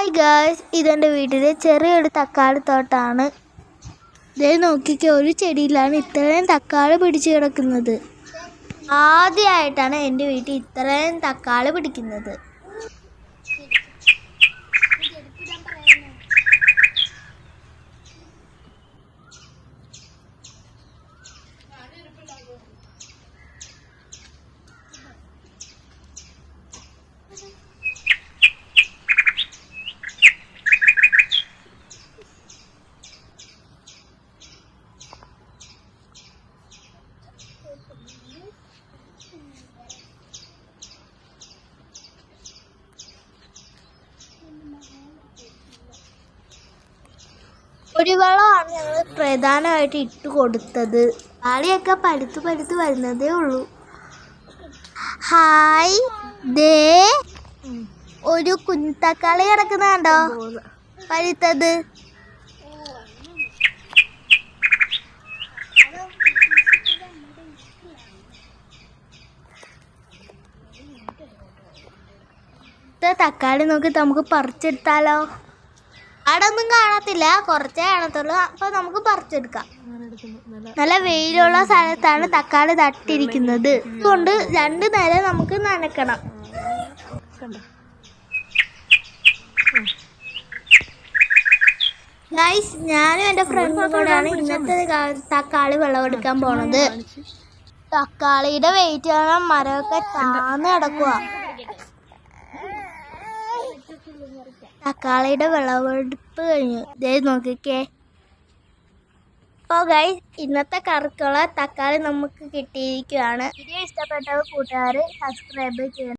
Hi guys, ഇതെൻ്റെ വീട്ടിലെ ചെറിയൊരു തക്കാളി തോട്ടമാണ്. ഇതേ നോക്കിക്കോ, ഒരു ചെടിയിലാണ് ഇത്രയും തക്കാളി പിടിച്ച് കിടക്കുന്നത്. ആദ്യമായിട്ടാണ് എൻ്റെ വീട്ടിൽ ഇത്രയും തക്കാളി പിടിക്കുന്നത്. കുടിവെള്ളമാണ് ഞങ്ങൾ പ്രധാനമായിട്ട് ഇട്ട് കൊടുത്തത്. തക്കാളിയൊക്കെ പഴുത്ത് വരുന്നതേ ഉള്ളൂ. ഹായ്, ദേ ഒരു കുഞ്ഞു തക്കാളി കിടക്കുന്ന കണ്ടോ, പഴുത്തത്. തക്കാളി നോക്കി നമുക്ക് പറിച്ചെടുത്താലോ? അവിടൊന്നും കാണത്തില്ല, കുറച്ചേ കാണത്തുള്ളൂ. അപ്പൊ നമുക്ക് പറിച്ചെടുക്കാം. നല്ല വെയിലുള്ള സ്ഥലത്താണ് തക്കാളി തട്ടിയിരിക്കുന്നത്. അതുകൊണ്ട് 2 നേരം നമുക്ക് നനയ്ക്കണം. ഗൈസ്, ഞാനും എൻ്റെ ഫ്രണ്ടും കൂടെയാണ് ഇന്നത്തെ തക്കാളി വിളവെടുക്കാൻ പോണത്. തക്കാളിയുടെ വെയിറ്റ് കാരണം മരമൊക്കെ താന്ന് കിടക്കുക. തക്കാളിയുടെ വിളവെടുപ്പ് കഴിഞ്ഞു. ഇതേ നോക്കിക്കേ. അപ്പോൾ ഗൈസ്, ഇന്നത്തെ കറിക്കുള്ള തക്കാളി നമുക്ക് കിട്ടിയിരിക്കുകയാണ്. വീഡിയോ ഇഷ്ടപ്പെട്ടവർ കൂട്ടുകാർ സബ്സ്ക്രൈബ് ചെയ്യണം.